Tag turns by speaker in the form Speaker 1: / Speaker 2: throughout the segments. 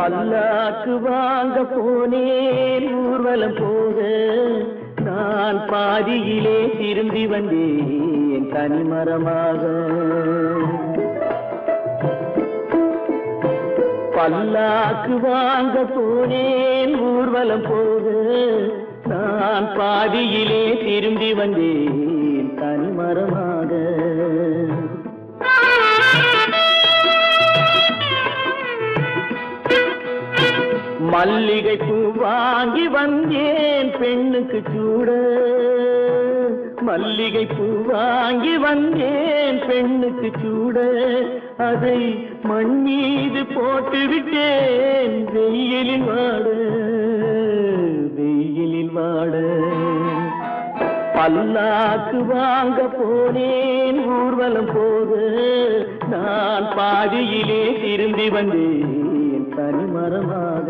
Speaker 1: பல்லாக்கு வாங்க போனேன் ஊர்வலம் போக, நான் பாதியிலே திரும்பி வந்தேன் தனிமரமாக. பல்லாக்கு வாங்க போனேன் ஊர்வலம் போக, நான் பாதியிலே திரும்பி வந்தேன் தனிமரமாக. மல்லிகை பூ வாங்கி வந்தேன் பெண்ணுக்கு சூட, மல்லிகை பூ வாங்கி வந்தேன் பெண்ணுக்கு சூட, அதை மண் மீது போட்டு விட்டேன் வெயிலில் வாட, வெயிலில் வாட. பல்லாக்கு வாங்க போனேன் ஊர்வலம் போக, நான் பாதியிலே திரும்பி வந்தேன் தனிமரமாக.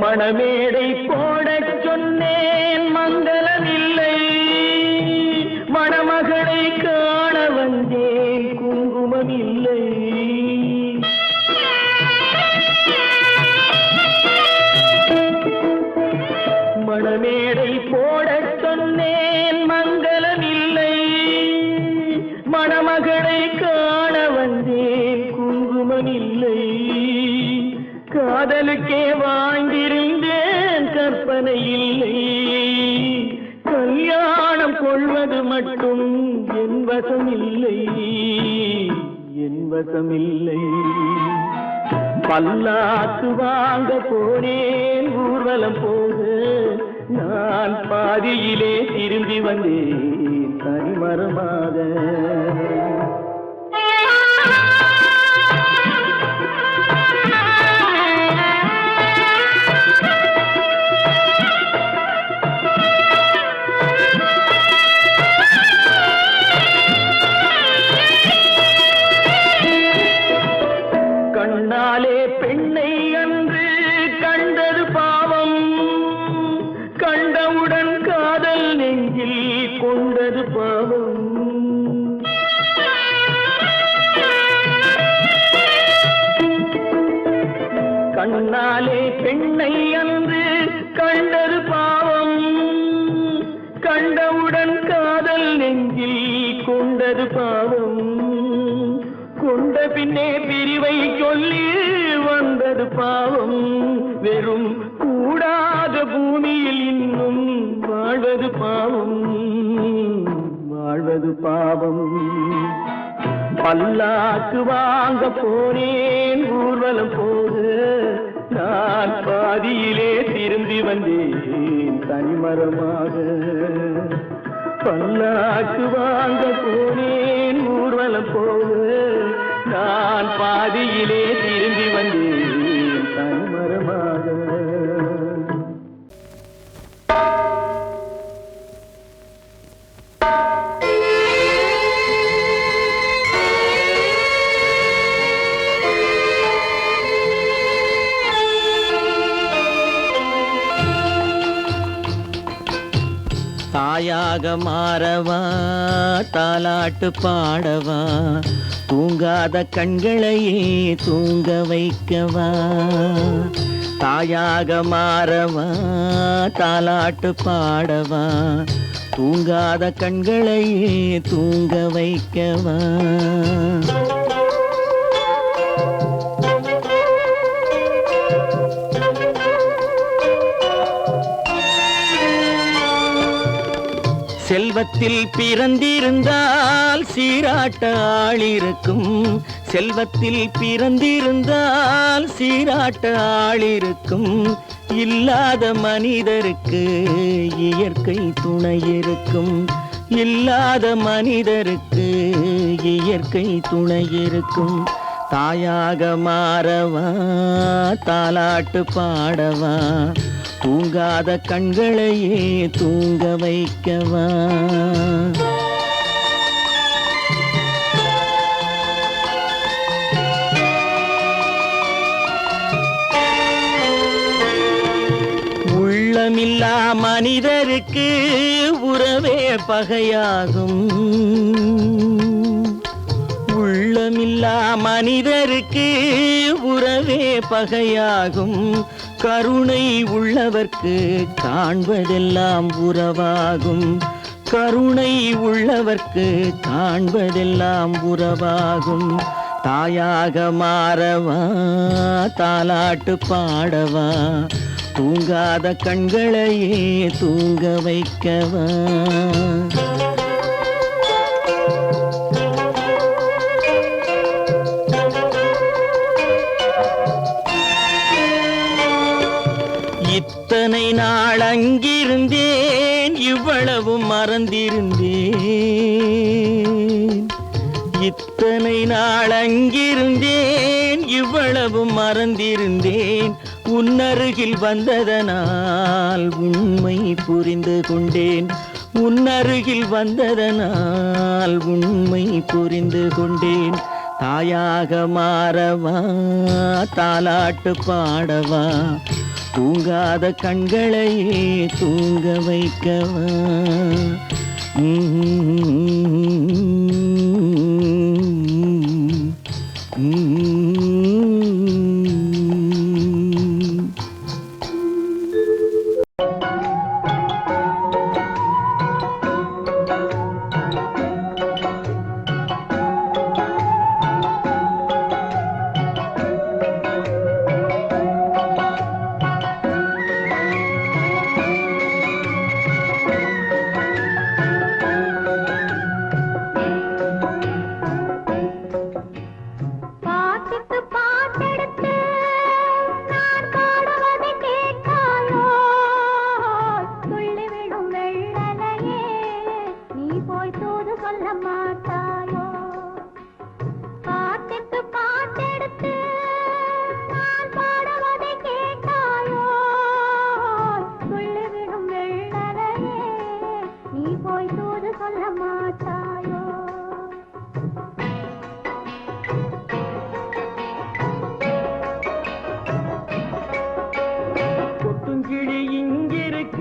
Speaker 1: மணமேடை போடச் சொன்னேன் மங்களமில்லை, மணமகளை காண வந்தேன் குங்குமம் இல்லை. மணமேடை போடச் சொன்னேன் மங்களமில்லை, மணமகளை காண வந்தேன் குங்குமம் இல்லை. காதலுக்கே வாழ்ந்திருந்தேன் கற்பனை இல்லை, கல்யாணம் கொள்வது மட்டும் என் வசம் இல்லை, என் வசம் இல்லை. பல்லாக்கு வாங்க போனேன் ஊர்வலம் போக, நான் பாதியிலே திரும்பி வந்தேன் தனிமரமாக. கண்ணாலே பெண்ணை அன்று கண்டது பாவம், கண்டவுடன் காதல் நெஞ்சில் கொண்டது பாவம். கண்ணாலே பெண்ணை அன்று கண்டது பாவம், கண்டவுடன் காதல் நெஞ்சில் கொண்டது பாவம். கொண்ட பின்னே பிரிவை சொல்லி வந்தது பாவம், வெறும் கூடாத பூமியில் இன்னும் வாழ்வது பாவம், வாழ்வது பாவம். பல்லாக்கு வாங்க போனேன் ஊர்வலம் போக, நான் பாதியிலே திரும்பி வந்தேன் தனிமரமாக. பல்லாக்கு வாங்க போனேன் ஊர்வலம் போக, நான் பாதியிலே திரும்பி வந்தேன் தனிமரமாக. தாயாக மாறவா தாலாட்டு பாடவா, தூங்காத கண்களையே தூங்க வைக்கவா. தாயாக மாறவா தாலாட்டு பாடவா, தூங்காத கண்களையே தூங்க வைக்கவா. செல்வத்தில் பிறந்திருந்தால் சீராட்ட ஆள் இருக்கும், செல்வத்தில் பிறந்திருந்தால் சீராட்ட ஆள் இருக்கும். இல்லாத மனிதருக்கு இயற்கை துணை இருக்கும், இல்லாத மனிதருக்கு இயற்கை துணை இருக்கும். தாயாக மாறவா தாலாட்டு பாடவா, தூங்காத கண்களையே தூங்க வைக்கவா. மனிதருக்கு உறவே பகையாகும். உள்ளமில்லா மனிதருக்கு உறவே பகையாகும். கருணை உள்ளவர்க்கு காண்பதெல்லாம் உறவாகும். கருணை உள்ளவர்க்கு காண்பதெல்லாம் உறவாகும். தாயாக மாறவா, தாலாட்டு பாடவா, தூங்காத கண்களையே தூங்க வைக்கவா. இத்தனை நாள் அங்கிருந்தேன், இவ்வளவு மறந்திருந்தேன். இத்தனை நாள் அங்கிருந்தேன், இவ்வளவு மறந்திருந்தேன். உன்னருகில் வந்ததனால் உண்மை புரிந்து கொண்டேன். உன்னருகில் வந்ததனால் உண்மை புரிந்து கொண்டேன். தாயாக மாறவா, தாலாட்டு பாடவா, தூங்காத கண்களையே தூங்க வைக்கவா. கொத்துங்கிளி இங்கிருக்க,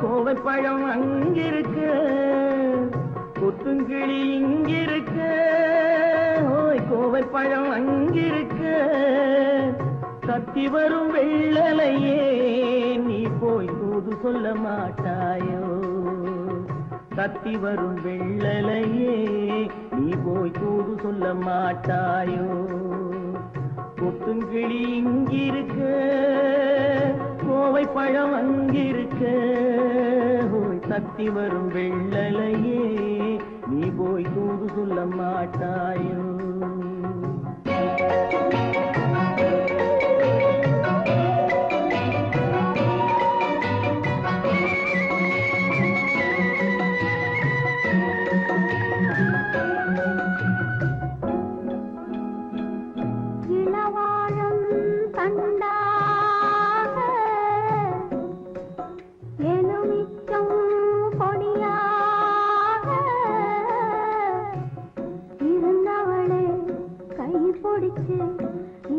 Speaker 1: கோவைப்பழம் அங்கிருக்க. கொத்துங்கிளி இங்கிருக்க, கோவைப்பழம் அங்கிருக்க. கத்தி வரும் வெள்ளலையே நீ போய் தூது சொல்ல மாட்டாயோ. கத்தி வரும் வெள்ளலையே நீ போய் தூது சொல்ல மாட்டாயோ. கொத்துங்கிளி இங்கிருக்க, கோவைப்பழம் அங்கிருக்க. கத்தி வரும் வெள்ளலையே நீ போய் தூது சொல்ல மாட்டாயோ.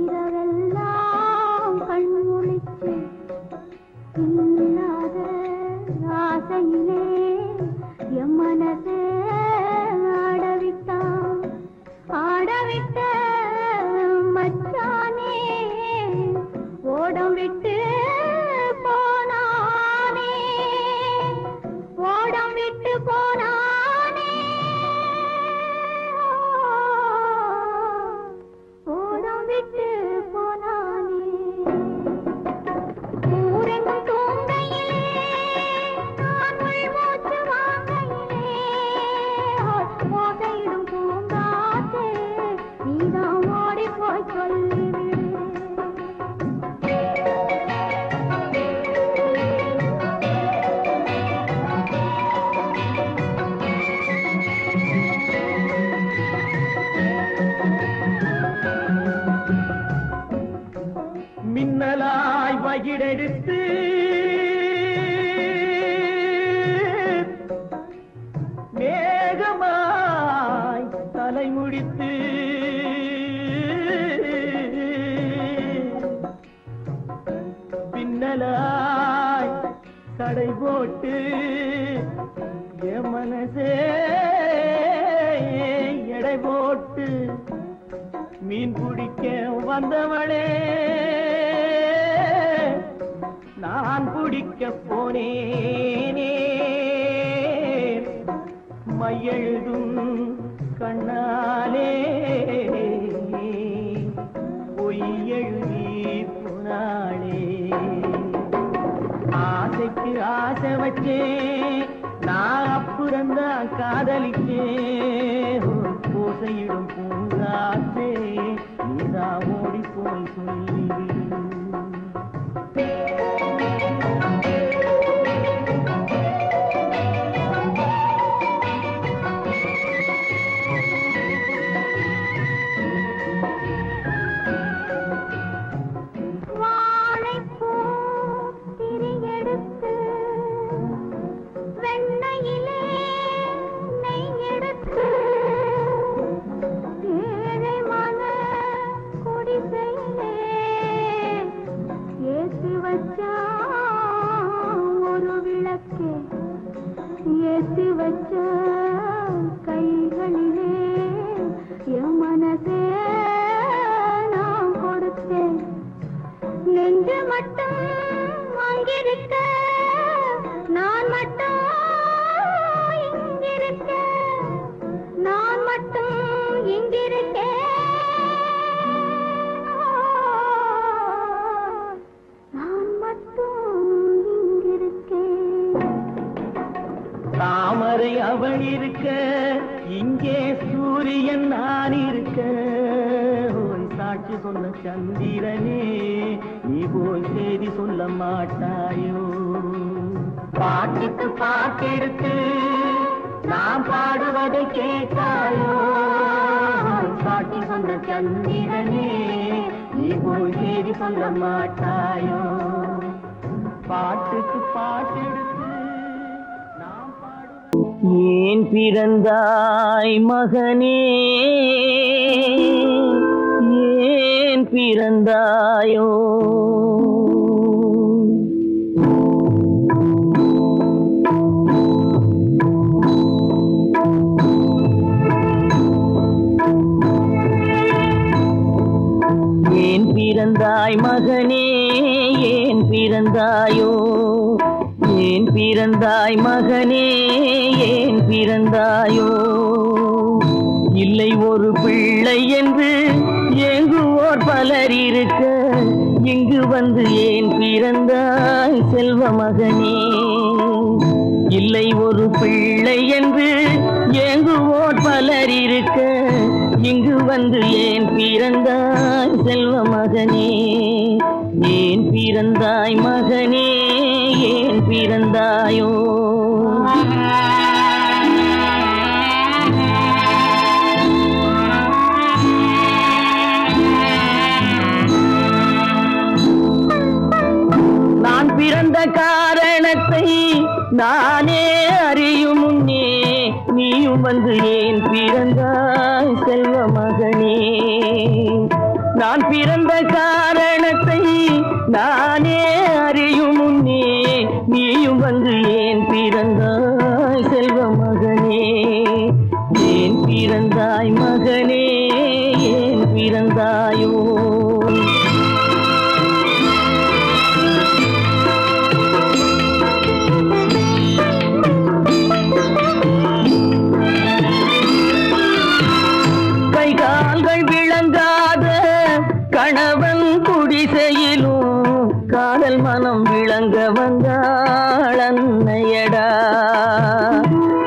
Speaker 2: இரவெல்லாம் கண் முழிச்சு இல்லாத ஆசையிலே என் மனசே ஆடவிட்டான். ஆடவிட்ட மச்சானே ஓடம் விட்டு போனானே. ஓடம் விட்டு போனானே. ஊரெங்கும் தூங்கையிலே நான் உள்மூச்சு வாங்கையிலே ஓசையிடும் பூங்காற்றே நீதான் ஓடி போய் சொல்லிவிடு.
Speaker 1: மின்னலாய் வகிடெடுத்து மேகமாய் தலைமுடித்து பின்னலாய் போட்டு என் மனசே எடை போட்டு மீன் பிடிக்க வந்தவளே நான் பிடிக்க போனேனே மையெழுதும் கண்ணாலே பொய் எழுதி போனாளே ஆசைக்கு ஆசை வச்சேன் நான் அப்புறந்தான் காதலிச்சேன் பூசையிடும் பூங்காத்தே நீதான் ஓடி போய் சொல்லிவிடு
Speaker 2: ஏசி வச்ச கைகளிலே என் மனசே நான் கொடுத்தேன் நெஞ்சு மட்டும் அங்கிருக்க நான் மட்டும் இங்கிருக்க நான் மட்டும் இங்கிருக்கேன் நான் மட்டும் இங்கிருக்கேன்
Speaker 1: தாமரை அவள் இருக்க இங்கே சூரியன் நான் இருக்க ஓய் சாட்சி சொன்ன சந்திரனே நீ போய் செய்தி சொல்ல மாட்டாயோ பாட்டுக்கு பாட்டெடுத்து நான் பாடுவதை கேட்டாயோ சாட்சி சொன்ன சந்திரனே நீ போய் செய்தி சொல்ல மாட்டாயோ பாட்டுக்கு பாட்டெடுத்து ஏன் பிறந்தாய் மகனே ஏன் பிறந்தாயோ ஏன் பிறந்தாய் மகனே ஏன் பிறந்தாயோ ஏன் பிறந்தாய் மகனே ஏன் பிறந்தாயோ இல்லை ஒரு பிள்ளை என்று ஏங்குவோர் பலர் இருக்க இங்கு வந்து ஏன் பிறந்தாய் செல்வ மகனே இல்லை ஒரு பிள்ளை என்று ஏங்குவோர் பலர் இருக்க இங்கு வந்து ஏன் பிறந்தாய் செல்வ மகனே ஏன் பிறந்தாய் மகனே ஏன் பிறந்தாயோ நான் பிறந்த காரணத்தை நானே அறியும் முன்னே நீயும் வந்து ஏன் பிறந்தாய் செல்வ மகனே நான் பிறந்த காரணத்தை நானே அறியும் முன்னே நீயும் வந்து ஏன் பிறந்தாய் செல்வ மகனே ஏன் பிறந்தாய் மகனே ஏன் பிறந்தாயோ கைகால்கள் விளங்காத கணவன் குடிசையிலும் காதல் மனம் விளங்க வந்தாள் அன்னையடா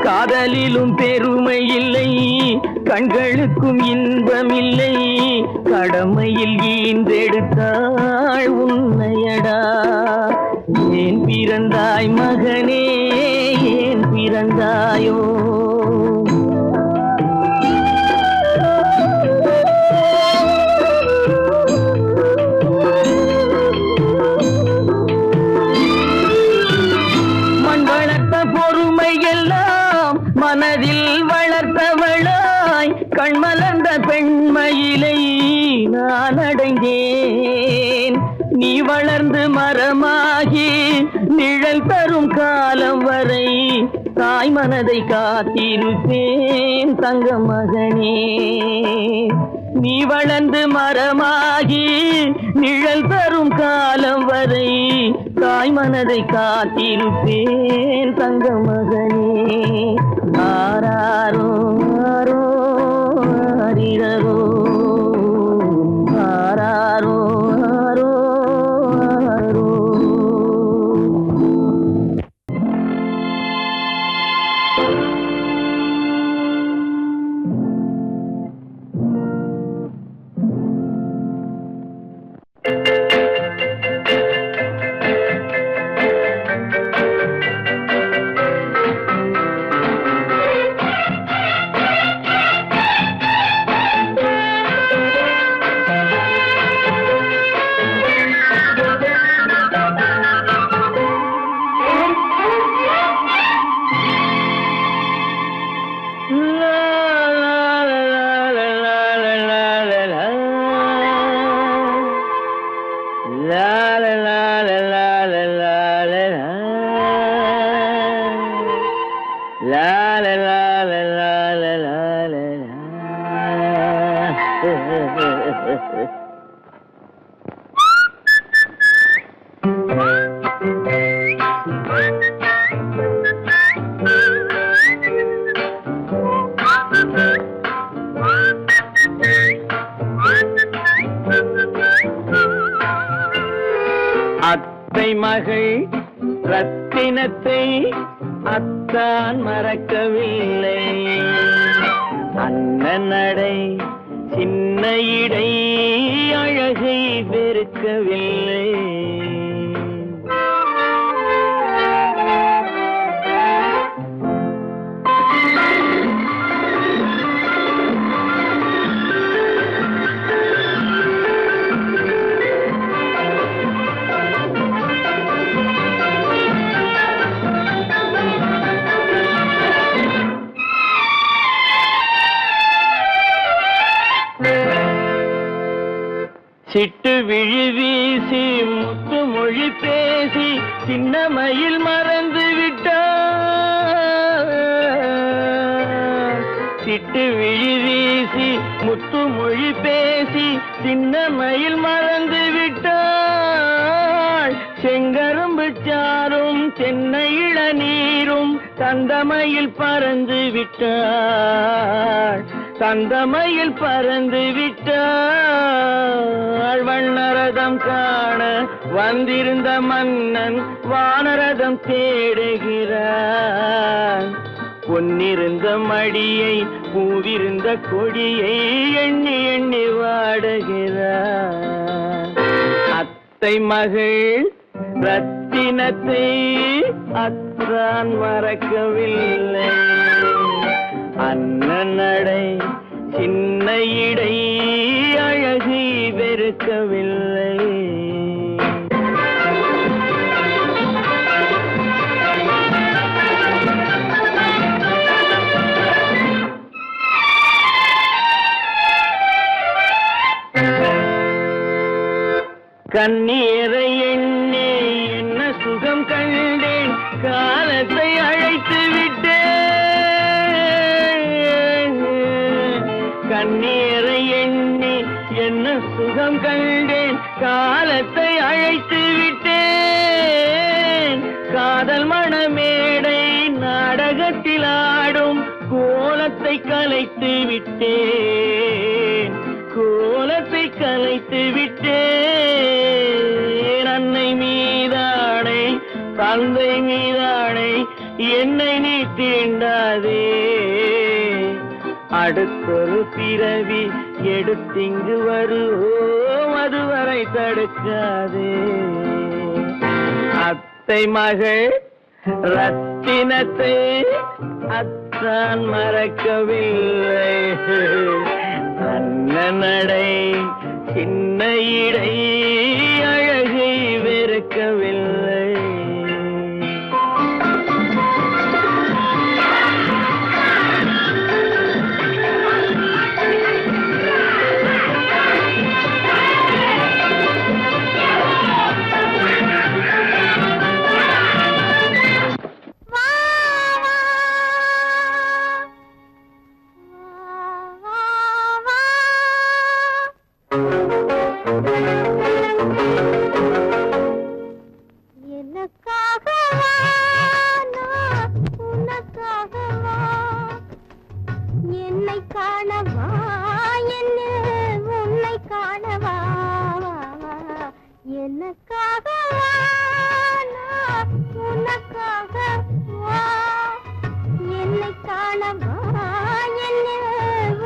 Speaker 1: காதலிலும் பெருமை இல்லை கண்களுக்கும் இன்பமில்லை கடமையில் ஈன்றெடுத்தாள் உன்னையடா ஏன் பிறந்தாய் மகனே ஏன் பிறந்தாயோ மனதில் வளர்த்தவளாய் கண்மலர்ந்த பெண்மயிலை நான் அடைந்தேன் நீ வளர்ந்து மரமாகி நிழல் தரும் காலம் வரை தாய் மனதை காத்திருப்பேன் தங்க மகனே. நீ வளர்ந்து மரமாகி நிழல் தரும் காலம் வரை தாய் மனதை காத்திருப்பேன் தங்க மகனே. ஆராரோ ஆரோ ஆரிரரோ ஆராரோ ஆரோ ஆரோ. அத்தை மகள் ரத்தினத்தை அத்தான் மறக்கவில்லை. அண்ணன் நடை சின்ன இடை அழகை வெறுக்கவில்லை. சிட்டு விழி வீசி முத்து மொழி பேசி சின்ன மயில் மறந்து விட்டார். சிட்டு விழி வீசி முத்து மொழி பேசி சின்ன மயில் மறந்து விட்டாள். செங்கரும்பு சாரும் சென்னை இளநீரும் தந்தமயில் பறந்து விட்டாள். தந்தமயில் பறந்து விட்டாள். வண்ணரதம் காண வந்திருந்த மன்னன் வானரதம் தேடுகிறான். பொன்னிருந்த மடியை பூவிருந்த கொடியை எண்ணி எண்ணி வாடுகிறான். அத்தை மகள் ரத்தினத்தை அத்தான் மறக்கவில்லை. அண்ணன் நடை சின்ன இடை அழகை வெறுக்கவில்லை. கண்ணீரை எண்ணி என்ன சுகம் கண்டேன் காலத்தை அழைத்து விட்டேன். கண்ணீரை எண்ணி என்ன சுகம் கண்டேன் காலத்தை அழைத்து விட்டேன். காதல் மணமேடை நாடகத்தில் ஆடும் கோலத்தை கலைத்து விட்டேன். கோலத்தை கலைத்து விட்டேன். அன்னை மீதானை தந்தை மீதானை என்னை நீ தீண்டாதே. அடுத்தொரு பிறவி எடுத்திங்கு வருவோம் அதுவரை தடுக்காதே. அத்தை மகள் ரத்தினத்தை அத்தான் மறக்கவில்லை. அண்ணன் நடை சின்ன இடை அழகை வெறுக்கவில்லை.
Speaker 2: எனக்காகவா நான் உனக்காகவா என்னை காணவா என்னில் உன்னை காணவா எனக்காகவா நான் உனக்காகவா என்னை காணவா என்னில்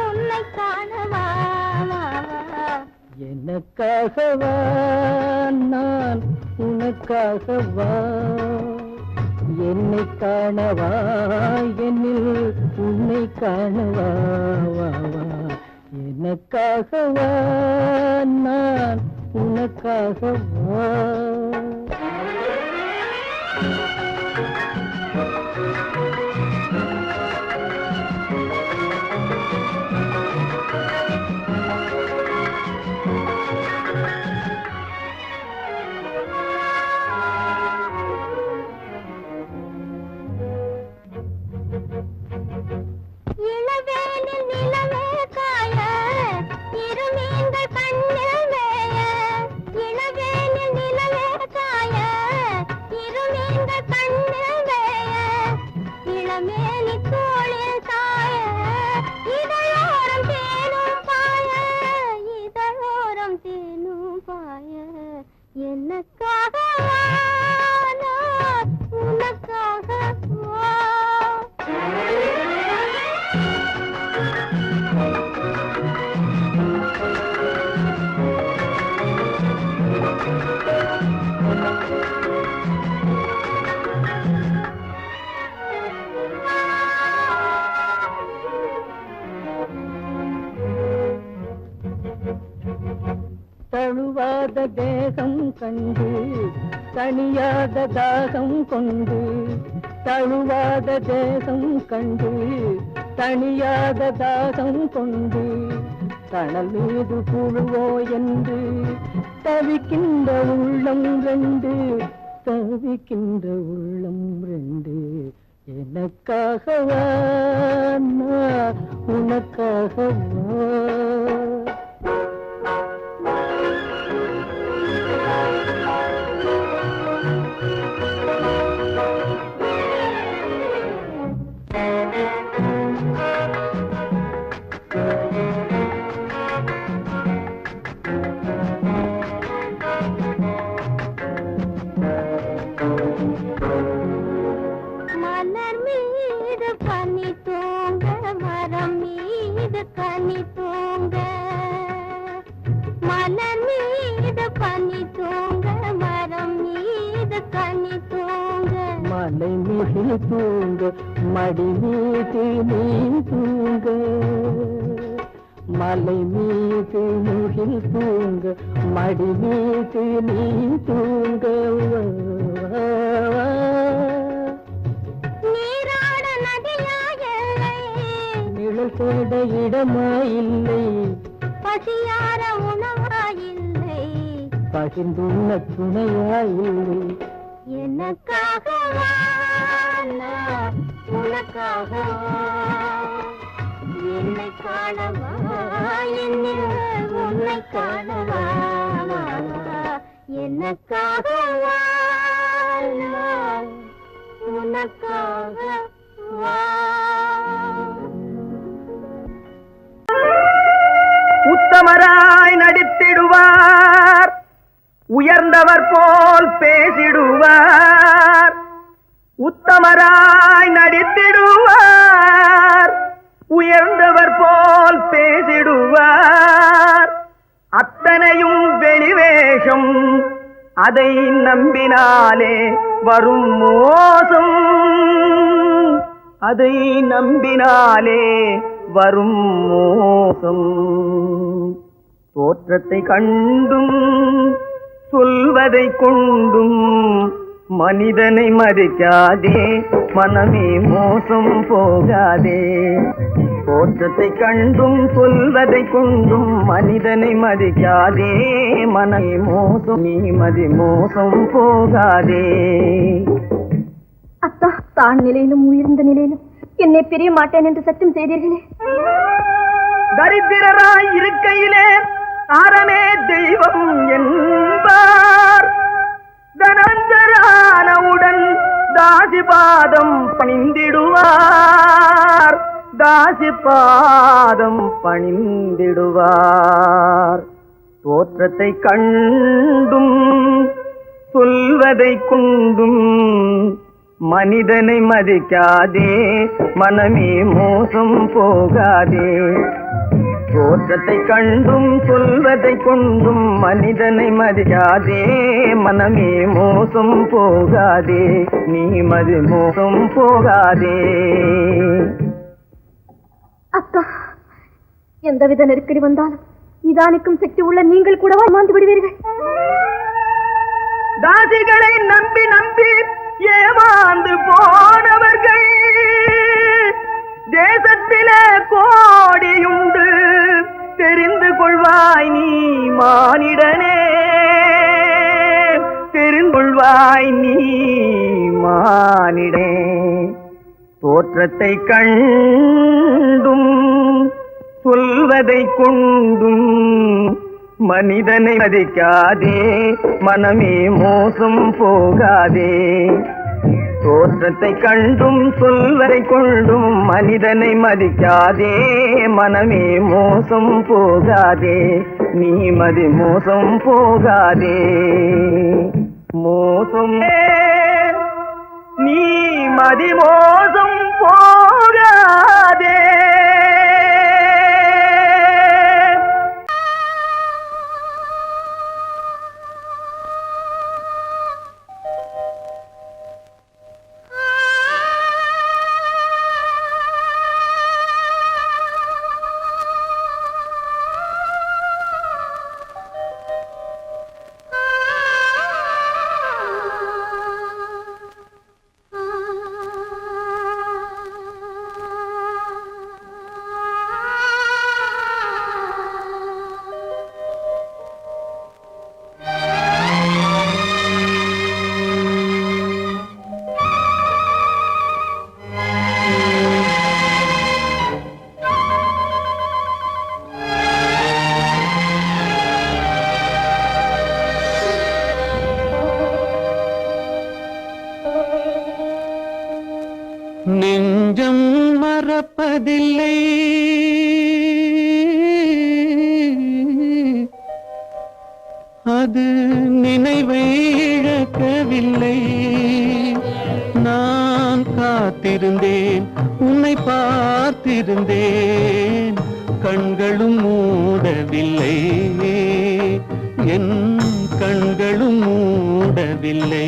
Speaker 2: உன்னை காணவா
Speaker 1: எனக்காகவா நான் உனக்காகவா என்னை காணவா என்னில் உன்னை காணவா எனக்காகவா நான் உனக்காகவா
Speaker 2: இளவேனில் நிலவே காய இருமீன்கள் கண்ணில் மேய இளவேனில் நிலவே காய இருமீன்கள் கண்ணில் மேய இளமேனி தோளில் சாய இதழோரம் தேனும் பாய இதழோரம் தேனும் பாய எனக்காகவா நான் உனக்காகவா
Speaker 1: தழுவாத தேகம் கண்டு தனியாத தாகம் கொண்டு தழுவாத தேகம் கண்டு தனியாத தாகம் கொண்டு தணல் மீது புழுவோ என்று தவிக்கின்ற உள்ளம் ரெண்டு தவிக்கின்ற உள்ளம் ரெண்டு எனக்காகவா நான் உனக்காகவா
Speaker 2: மலர் மீது பனி தூங்க மரம் மீது கனி தூங்க மலர் மீது பனி தூங்க மரம் மீது கனி தூங்க
Speaker 1: மலை மிகில் தூங்க மடி மீது நீ தூங்க மலை மீது முகில் தூங்க மடி மீது நீ தூங்க
Speaker 2: நீராட நதியா எல்லை
Speaker 1: நிழல் தேட இடமா இல்லை
Speaker 2: பசியார உணவா இல்லை
Speaker 1: பகிர்ந்துள்ள துணையா இல்லை
Speaker 2: எனக்காகவா நான் உனக்காகவா என்னை காணவா என்னில் உன்னை காணவா எனக்காகவா நான் உனக்காகவா
Speaker 1: உத்தமராய் நடித்திடுவார் உயர்ந்தவர் போல் பேசிடுவார் உத்தமராய் நடித்திடுவார் உயர்ந்தவர் போல் பேசிடுவார் அத்தனையும் வெளிவேஷம் அதை நம்பினாலே வரும் மோசம் அதை நம்பினாலே வரும் மோசம் தோற்றத்தை கண்டும் சொல்வதை கொண்டும் மனிதனை மதிக்காதே மனமே மோசம் போகாதே தோற்றத்தை கண்டும் சொல்வதை கொண்டும் மனிதனை மதிக்காதே மனமே மோசம் நீ மோசம் போகாதே.
Speaker 2: அத்தா, தான் நிலையிலும் உயர்ந்த நிலையிலும் என்னை பிரிய மாட்டேன் என்று சத்தியம் செய்தீர்களே.
Speaker 1: தரித்திரராய் இருக்கையிலே அறமே தெய்வம் என்பார். தனஞ்சரானவுடன் தாசி பாதம் பணிந்திடுவார், தாசி பாதம் பணிந்திடுவார். தோற்றத்தை கண்டும் சொல்வதை கொண்டும் மனிதனை மதிக்காதே, மனமே மோசம் போகாதே. தோற்றத்தை கண்டும் சொல்வதை கொண்டும் மனிதனை மதிக்காதே, மனமே மோசம் போகாதே, நீ மதி மோசம் போகாதே.
Speaker 2: அக்கா, எந்தவித நெருக்கடி வந்தாலும் நிதானிக்கும் சக்தி உள்ள நீங்கள் கூடவா ஏமாந்து விடுவீர்கள்?
Speaker 1: தாசிகளை நம்பி நம்பி ஏமாந்து போனவர்கள் தேசத்திலே கோடியுண்டு, தெரிந்து கொள்வாய் நீ மானிடனே, தெரிந்து கொள்வாய் நீ மானிடனே. தோற்றத்தை கண்டும் சொல்வதை கொண்டும் மனிதனை மதிக்காதே, மனமே மோசம் போகாதே. தோற்றத்தை கண்டும் சொல்வதை கொண்டும் மனிதனை மதிக்காதே, மனமே மோசம் போகாதே, நீ மதி மோசம் போகாதே. மோசம் நீ மதி மோசம் போகாதே.
Speaker 3: நெஞ்சம் மறப்பதில்லை, அது நினைவை இழக்கவில்லை. நான் காத்திருந்தேன், உன்னை பார்த்திருந்தேன், கண்களும் மூடவில்லை, என் கண்களும் மூடவில்லை.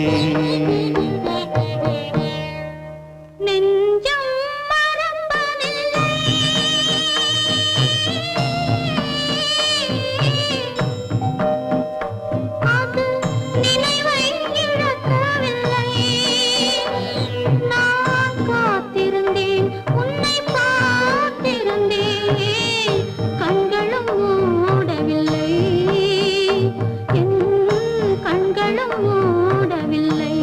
Speaker 2: கண்களும் மூடவில்லை.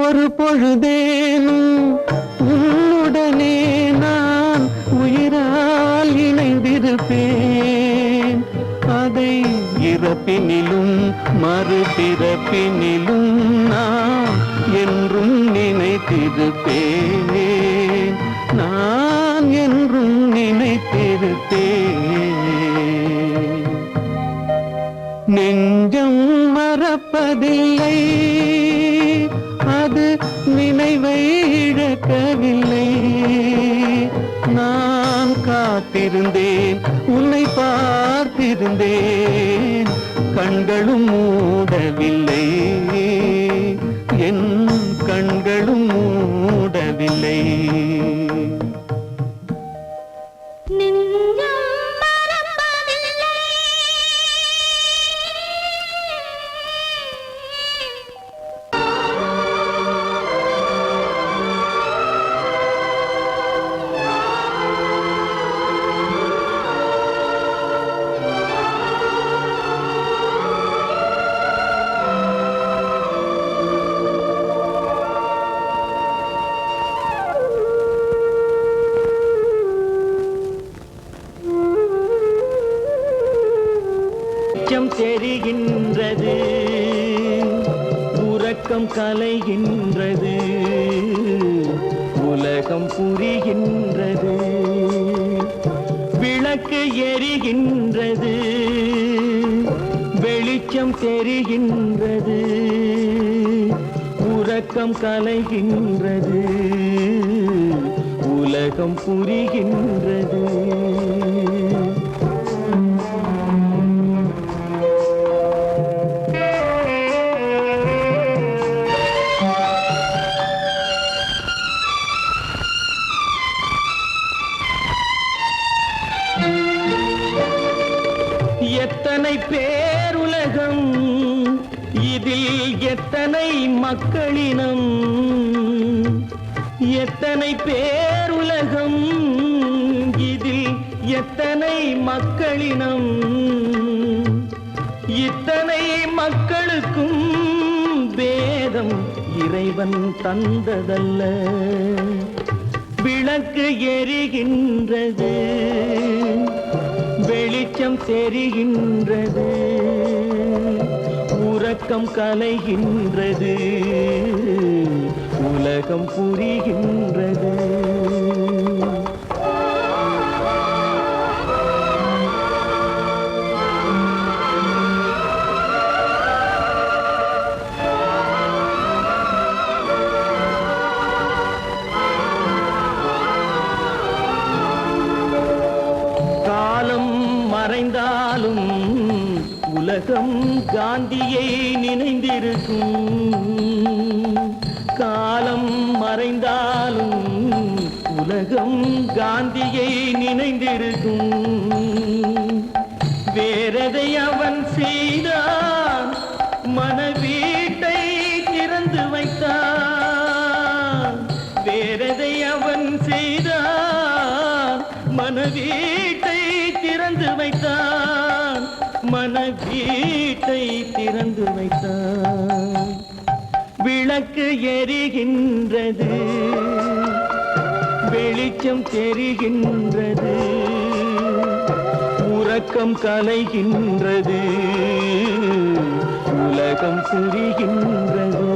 Speaker 3: ஒரு பொழுதேனும் உன்னுடனே நான் உயிரால் இணைந்திருப்பேன். அதை இறப்பினிலும் மறுபிறப்பினிலும் நான் என்றும் நினைத்திருப்பேன். நான் என்றும் நினைத்திருப்பேன். நெஞ்சம் மறப்பதில்லை, அது நினைவை இழக்கவில்லை. நான் காத்திருந்தேன், உன்னை பார்த்திருந்தேன், கண்களும் மூடவில்லை, என் கண்களும் மூடவில்லை.
Speaker 1: தெரிகின்றது, உறக்கம் கலைகின்றது, உலகம் புரிகின்றது, விளக்கு எரிகின்றது, வெளிச்சம் தெரிகின்றது, உறக்கம் கலைகின்றது, உலகம் புரிகின்றது. எத்தனை பேருலகம், இதில் எத்தனை மக்களினம், எத்தனை பேருலகம், இதில் எத்தனை மக்களினம், இத்தனை மக்களுக்கும் வேதம் இறைவன் தந்ததல்ல. விளக்கு எரிகின்றது, வெளிச்சம் தெரிகின்றது, உறக்கம் கலைகின்றது, உலகம் புரிகின்றது. மறைந்தாலும் உலகம் காந்தியை நினைந்திருக்கும். காலம் மறைந்தாலும் உலகம் காந்தியை நினைந்திருக்கும். வேறெதை அவன் செய்தான், மனவீட்டை திறந்து வைத்தான். வேறெதை அவன் செய்தான், மனவீட்டை திறந்து வைத்தான், மனவீட்டை திறந்து வைத்தான். விளக்கு எரிகின்றது, வெளிச்சம் தெரிகின்றது, உறக்கம் கலைகின்றது, உலகம் புரிகின்றது.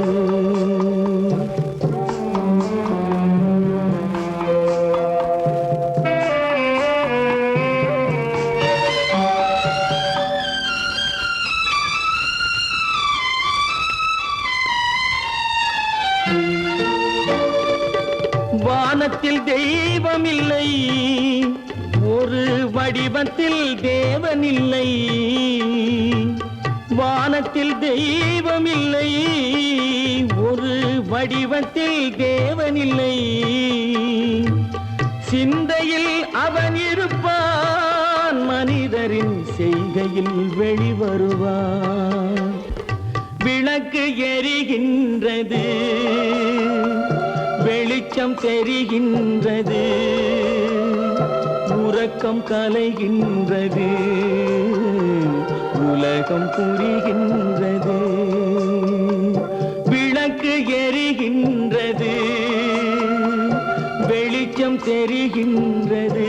Speaker 1: வானத்தில் தெய்வம் இல்லை, ஒரு வடிவத்தில் தேவன் இல்லை. வானத்தில் தெய்வம் இல்லை, ஒரு வடிவத்தில் தேவன் இல்லை. சிந்தையில் அவன் இருப்பான், மனிதரின் செய்கையில் வெளிவருவான். விளக்கு எரிகின்றது, வெளிச்சம் தெரிகின்றது, உறக்கம் கலைகின்றது, உலகம் புரிகின்றது. விளக்கு எரிகின்றது.
Speaker 3: விடுகின்றது,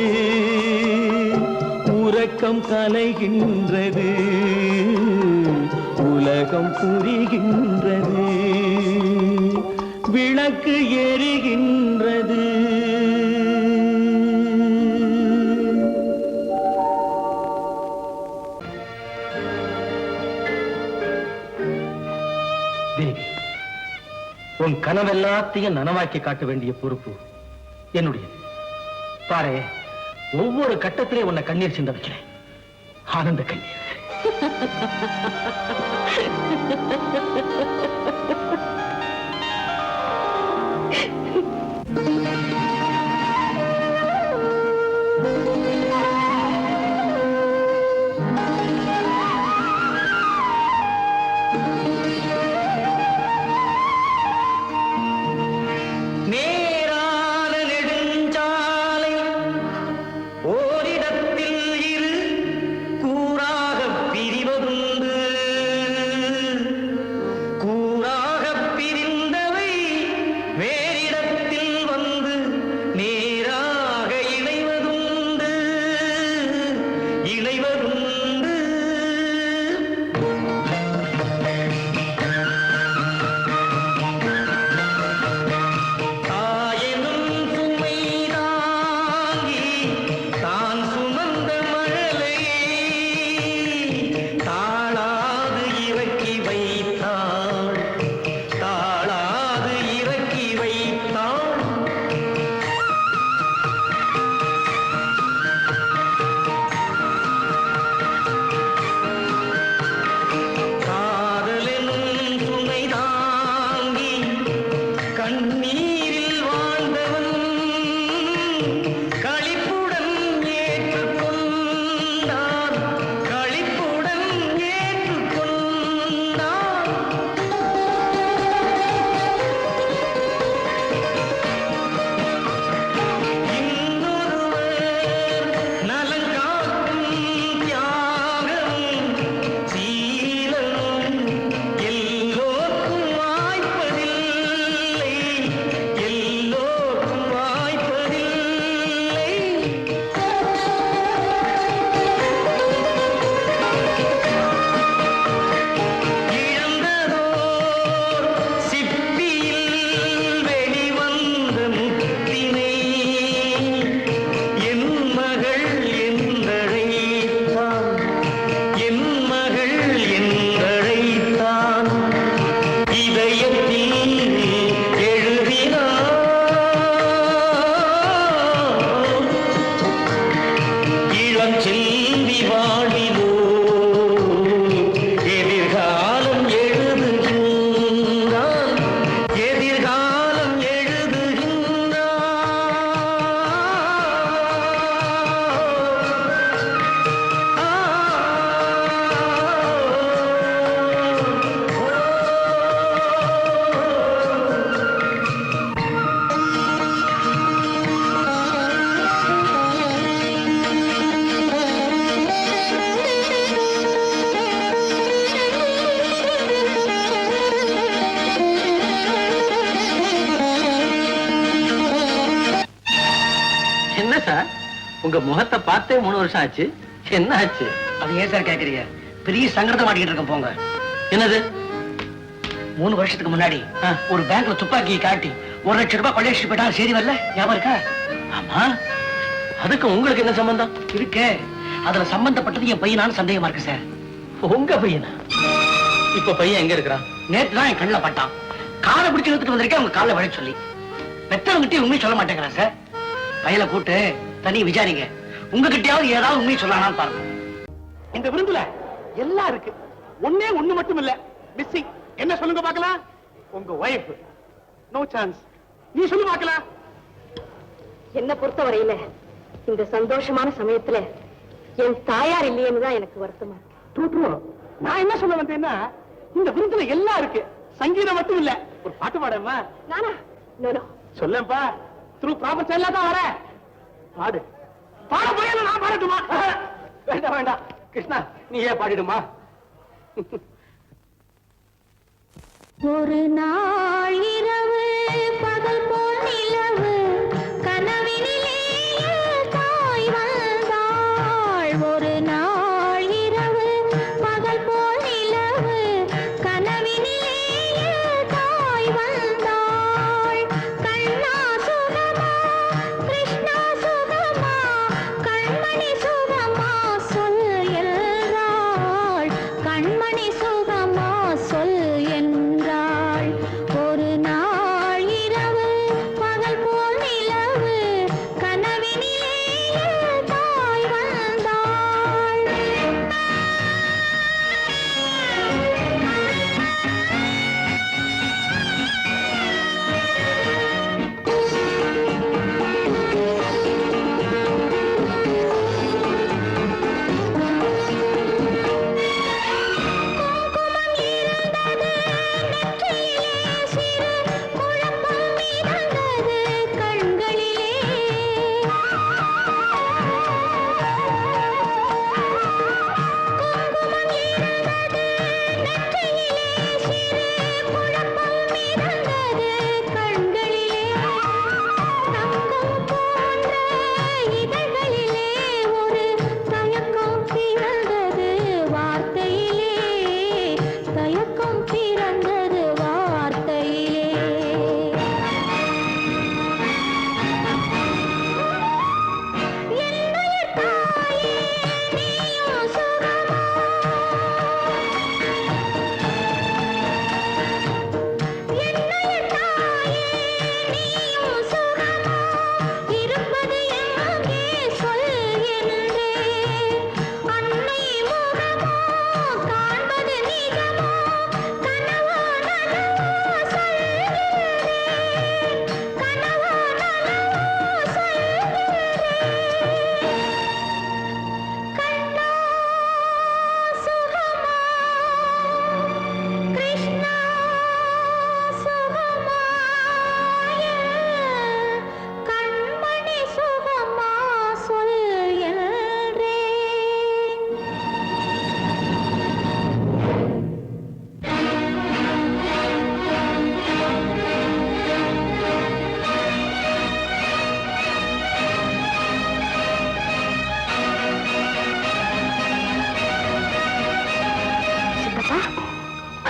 Speaker 3: உறக்கம் கலைகின்றது, உலகம் புரிகின்றது, விளக்கு எரிகின்றது.
Speaker 1: உன் கனவெல்லாத்தையும் நனவாக்கி காட்ட வேண்டிய பொறுப்பு என்னுடைய. பாரு, ஒவ்வொரு கட்டத்திலே உன்னை கண்ணீர் சிந்த வைக்கிறேன். ஆனந்த கண்ணீர். உங்க முகத்தை பார்த்தே 3 வருஷம் ஆச்சு. என்ன ஆச்சு?
Speaker 4: அது ஏன் சார் கேக்குறீங்க? பெரிய சங்கடத்தை மாட்டிக்கிட்டு இருக்கேன் போங்க.
Speaker 1: என்னது?
Speaker 4: 3 வருஷத்துக்கு முன்னாடி ஒரு பேங்க்ல துப்பாக்கியை காட்டி 1 லட்சம் ரூபாய் கொள்ளையடிச்சு போயிட்டா செய்தி வரல, ஞாபகம் இருக்கா?
Speaker 1: ஆமா. அதுக்கு உங்களுக்கு என்ன சம்பந்தம்
Speaker 4: இருக்கு? அதுல சம்பந்தப்பட்டது என் பையனான்னு சந்தேகமா இருக்கு சார்.
Speaker 1: உங்க பையனா? இப்ப பையன் எங்க இருக்கிறான்?
Speaker 4: நேற்று தான் என் கண்ணுல பட்டான். காலை பிடிச்சு இழுத்துட்டு வந்திருக்கேன் அவங்க காலை வழி சொல்லி. பெத்தவங்கிட்டே உண்மையை சொல்ல மாட்டேங்கிறான் சார். பையனை கூட்டு தனி விசாரிங்க. உங்ககிட்டயாவது ஏதாவது உண்மையை சொல்லலாம்னு பாருங்க.
Speaker 1: இந்த விருந்துல எல்லாம் இருக்கு. ஒண்ணு மட்டும் இல்ல மிஸ்ஸிங். என்ன சொல்லுங்க பார்க்கலாம்? உங்க வைஃப். No chance. நீ சொல்லு பார்க்கலாம்.
Speaker 2: என்ன பொறுத்தவரையில இந்த சந்தோஷமான சமயத்துல என் தாயார் இல்லையேன்னு தான் எனக்கு வருத்தமா இருக்கு.
Speaker 1: நான் என்ன சொல்ல வந்தேன்னா, இந்த விருந்துல எல்லாம் இருக்கு, சங்கீதம் மட்டும் இல்ல. ஒரு பாட்டு பாடமா?
Speaker 2: நானா? நோ.
Speaker 1: சொல்லப்பா. த்ரூ ப்ராப்பர் சேனலா தான் வர. பாடு. பாட போய் நான் பாடட்டுமா? வேண்டாம் வேண்டாம் கிருஷ்ணா, நீ ஏன் பாடிடுமா?
Speaker 2: ஒரு நாள் இரவு பகல் போல் நிலவு கனவினிலே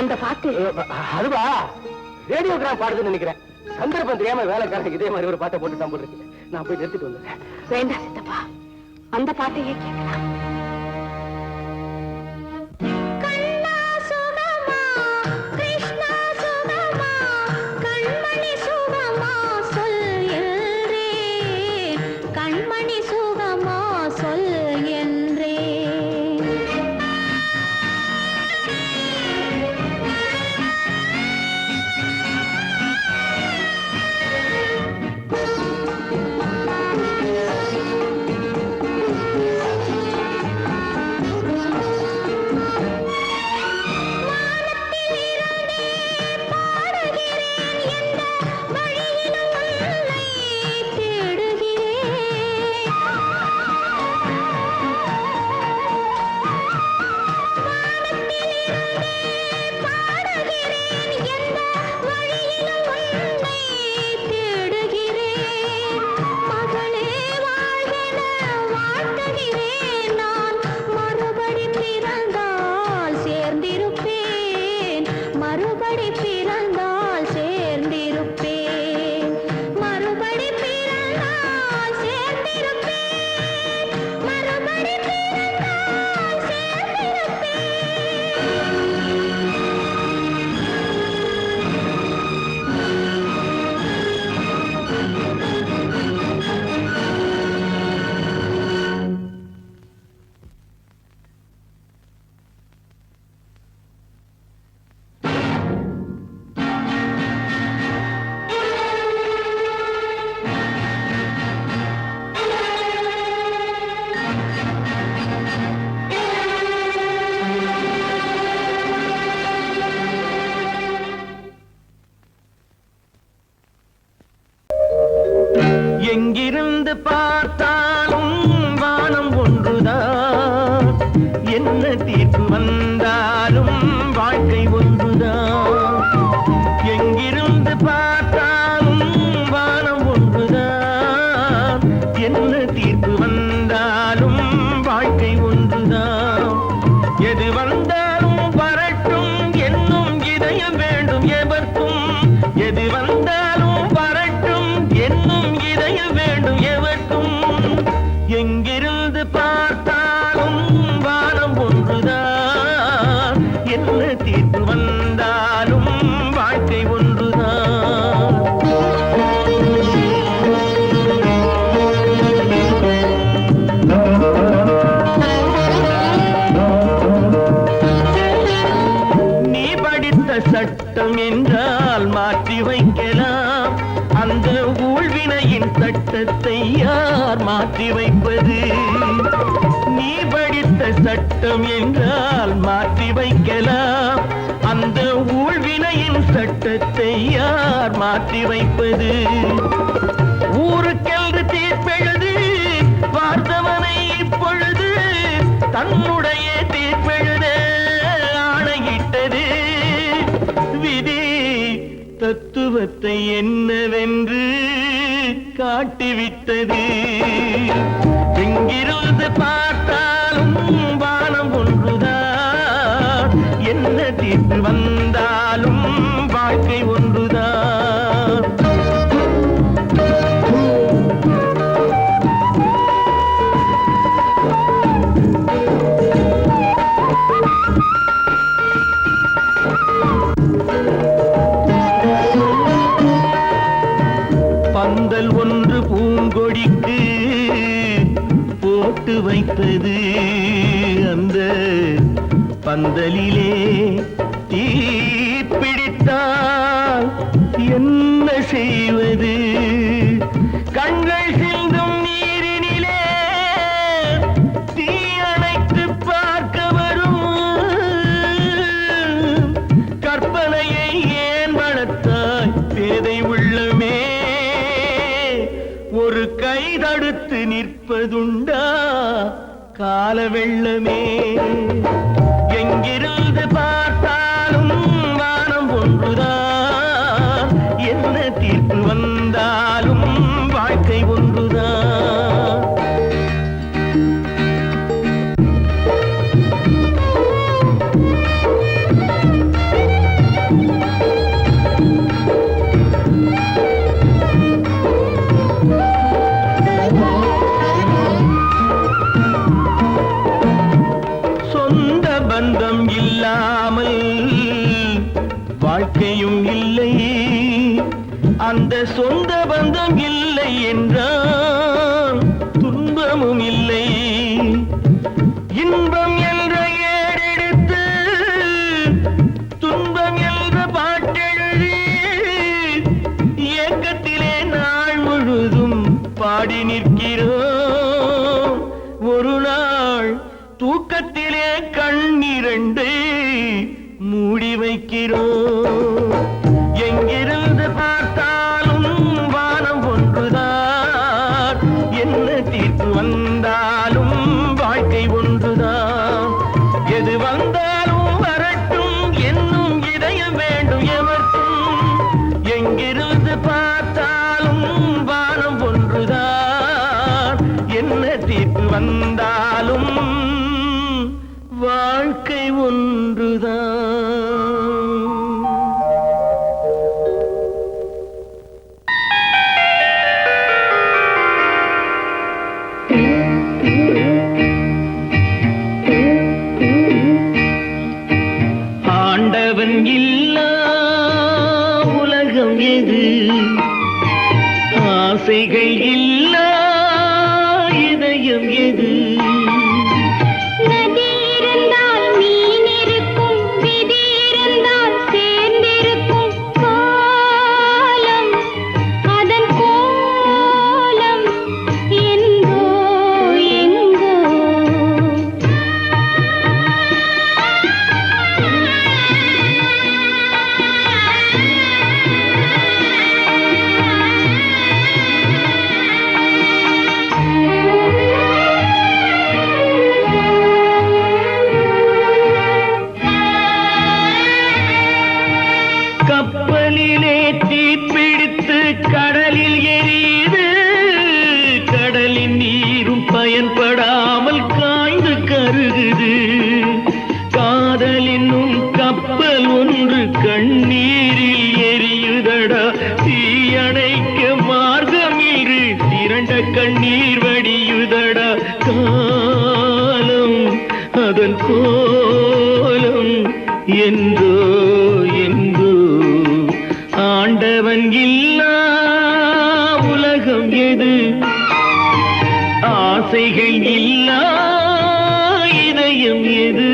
Speaker 2: அந்த பாட்டு
Speaker 1: அதுவா ரேடியோகிராம் பாடுதுன்னு நினைக்கிறேன். சந்தர்ப்பம் தெரியாம வேலைக்காரங்க இதே மாதிரி ஒரு பாட்டை போட்டு தான் போட்டுருக்கு. நான் போய் நிறுத்திட்டு வந்தேன்.
Speaker 2: வேண்டாம் சித்தப்பா, அந்த பாட்டையே கேட்கலாம்.
Speaker 3: எங்கிருந்து பார்த்தாலும் வானம் ஒன்றுதான், என்ன தீர்ப்பு வந்தாலும் வாழ்க்கை ஒன்றுதான். எங்கிருந்து பார்த்தாலும் வானம் ஒன்றுதான், என்ன தீர்ப்பு வந்தாலும் வாழ்க்கை ஒன்றுதான். எது வந்தாலும் வரட்டும் என்னும் இதயம் வேண்டும் எவர்க்கும், எது வந்தாலும் வரட்டும் என்னும் இதயம் வேண்டும் எவர்க்கும். எங்கிருந்து பார்த்தாலும் வானம் ஒன்றுதான், என்ன தீர்ப்பு வந்தாலும் வாழ்க்கை ஒன்றுதான். நீ படித்த சட்டம் என்றால் மாற்றி வைக்கலாம், அந்த ஊழ்வினையின் சட்டத்தை யார் மாற்றி வைப்பது? நீ படித்த சட்டம் என்றால் மாற்றி வைக்கலாம், அந்த ஊழ்வினையின் சட்டத்தை யார் மாற்றி வைப்பது? ஊருக்கென்று தீர்ப்பெழுது பார்த்தவனை இப்பொழுது தன்னுடைய தீர்ப்பெழுத ஆணையிட்டது விதி. தத்துவத்தை என்னவென்று காட்டிவிட்டது. எங்கிருந்து பார்த்தாலும் வானம் ஒன்றுதான், என்ன தீர்ப்பு வந்தாலும் வாழ்க்கை ஒன்றுதான். பந்தல் ஒன்று பூங்கொடிக்கு போட்டு வைத்தது, அந்த பந்தலிலே தீ பிடித்தால் என்ன செய்வது? கண்கள் சிந்தும் நீரினிலே தீ அணைத்து பார்க்க வரும் கற்பனையை ஏன் வளர்த்தாய் பேதை உள்ளமே? ஒரு கை தடுத்து நிற்பதுண்டா கால வெள்ளமே? எங்கிருந்து பார்த்தாலும் வானம் ஒன்றுதான், என்ன தீர்ப்பு வந்தாலும் வாழ்க்கை ஒன்றுதான். இல்லாமல் வாழ்க்கையும் இல்லை, அந்த சொந்த பந்தம் இல்லை என்றால் துன்பமும் இல்லை. இன்பம் என்ற ஏறெடுத்து துன்பம் என்ற பாட்டெழுதி ஏக்கத்திலே நாள் முழுதும் பாடி நிற்கிறோம். ஒரு நாள் தூக்கத்திலே கண்ணிரண்டை மூடி வைக்கிறோம். எங்கிருந்து பார்த்தாலும் வானம் ஒன்றுதான், என்ன தீர்ப்பு வந்தாலும் வாழ்க்கை ஒன்றுதான். எது வந்தாலும் வரட்டும் என்னும் இதயம் வேண்டும் எவர்க்கும். எங்கிருந்து பார்த்தாலும் வானம் ஒன்றுதான், என்ன தீர்ப்பு வந்தாலும் வாழ்க்கை ஒன்றுதான். ஆண்டவன் இல்லா உலகம் எது, ஆசைகள் இல்லா இதயம் எது. கப்பலிலே தீப்பிடித்து கடலில் எரியுது, கடலின் நீரும் பயன்படாமல் காய்ந்து கருகுது. காதல் என்னும் கப்பல் ஒன்று கண்ணீரில் எரியுதடா, தீயணைக்க மார்க்கம் இரு திரண்ட கண்ணீர் வடியுதடா. காலம் அதன் கோலம் என்றோ என்றோ, ஆண்டவன் இல்லா உலகம் எது, ஆசைகள் இல்லா இதயம் எது.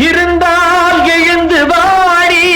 Speaker 3: இருந்தால் எழுந்து வாடி,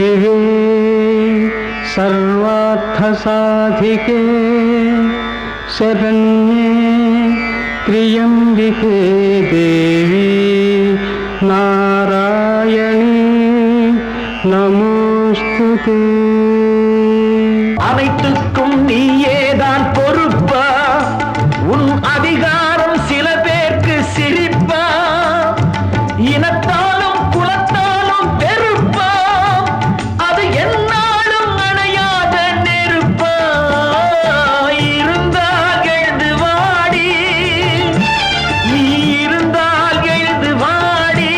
Speaker 3: शिवे सर्वार्थसाधिके शरण्ये त्र्यम्बिके देवी नारायणी நமோஸ்துதே. அனைத்துக்கும் நீயேதான் பொறுப்பா? உன் அதிகாரம் சில பேருக்கு சிரிப்பா? இனத்தாலும் குலத்தாலும் பெருப்பா? அது என்னாலும் அணையாத நெருப்பா? இருந்தால் எழுந்து வாடி, நீ இருந்தால் எழுந்து வாடி.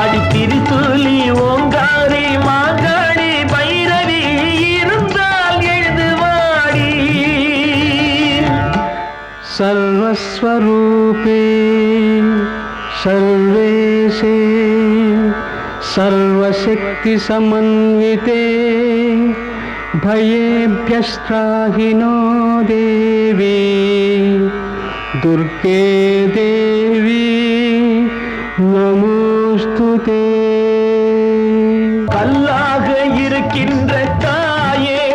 Speaker 3: அடித்திரி சொல்லி ஓங்காரி மாகாளி பைரவி இருந்தால் எழுது வாடி. சர்வஸ்வரூபே சர்வேஷே சர்வசக்தி சமன்விதே भयेभ्यस्त्राहिनो देवी दुर्गे देवी நமோஸ்துதே. கல்லாக இருக்கின்ற தாயே,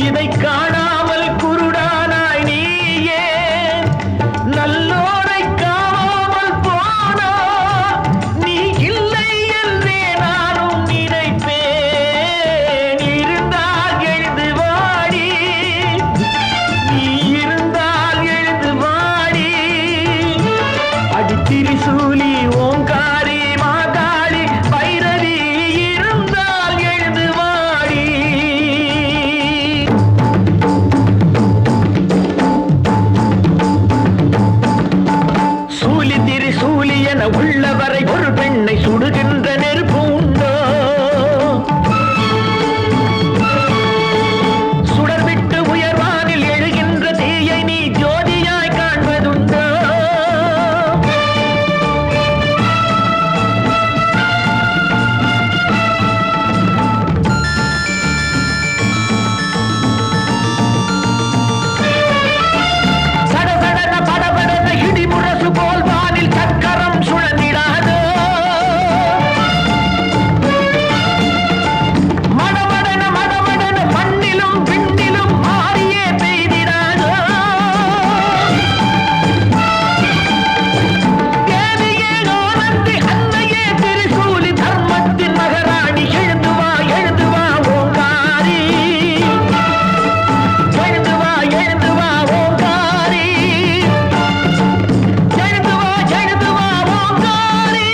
Speaker 3: இதை காணாமல் குருடானாய் நீயே. நல்லோரை காணாமல் போனா நீ இல்லை என்றே நானும் நினைப்பேன். இருந்தால் எழுந்து வாடி, நீ இருந்தால் எழுந்து வாடி. அடித்திரிசூலி ஓங்காரி மாகாளி பைரவி இருந்தால் எழுந்து வாடி. சூலி திரிசூலி என உள்ளவரை ஒரு பெண்ணை சுடுகின்ற நெருப்பு உண்டோ? சுடர்விட்டு உயர்வானில் எழுகின்ற தீயை நீ ஜோதியாய் காண்பதுண்டோ? சடசடன படபடன இடிமுரசு போல் வானில் சக்கரம் சுழந்திடாதோ? மடமடன மடமடன மண்ணிலும் விண்ணிலும் மாறியே பெய்திடாதோ? தேவியே ஆனந்தி அன்னையே திரிசூலி தர்மத்தின் மகராணி எழுந்து வா ஓங்காரி. எழுந்து வா ஓங்காரி. எழுந்து வா ஓங்காரி.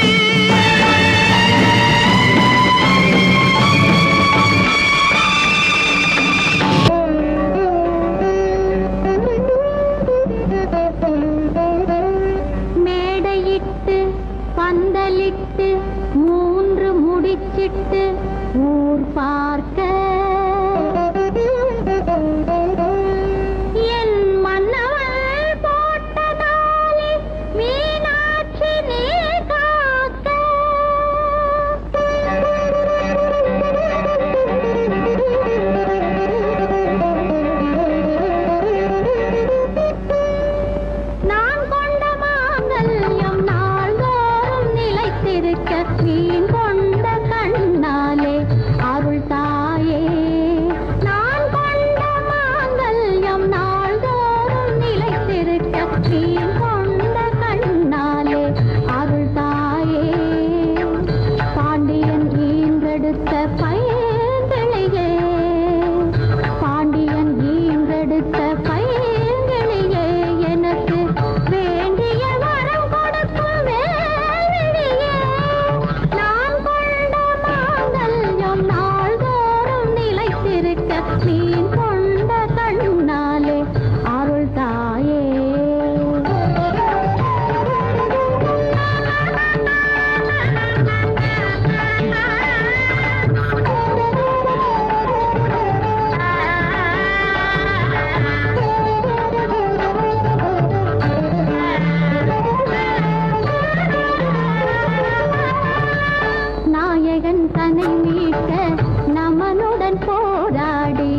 Speaker 5: மேடையிட்டு பந்தலிட்டு 3 முடிச்சிட்டு ஊர் பார்க்க என் மன்னவள் போட்டதாலே மீனாட்சி நீ நான் கொண்ட மாங்கல்யம் நாள்தோறும் நிலைத்திருக்க மீன் கொண்ட கண்ணாலே அருள் தாயே. நான் கொண்ட மாங்கல்யம் நாள்தோறும் நிலைத்திருக்க மீன் கொண்ட கண்ணாலே அருள் தாயே. பாண்டியன் ஈன்றெடுத்த பைங்கிளியே, பாண்டியன் ஈன்றெடுத்த பைங்கிளியே, எனக்கு வேண்டிய வரம் கொடுக்கும் வேலியே. நான் கொண்ட மாங்கல்யம் நாள்தோறும் நிலைத்திருக்க மீன் கொண்ட கண்ணாலே அருள் தாயே. நாயகன் தன்னை மீட்க நமனுடன் போராடி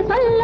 Speaker 5: சொல்ல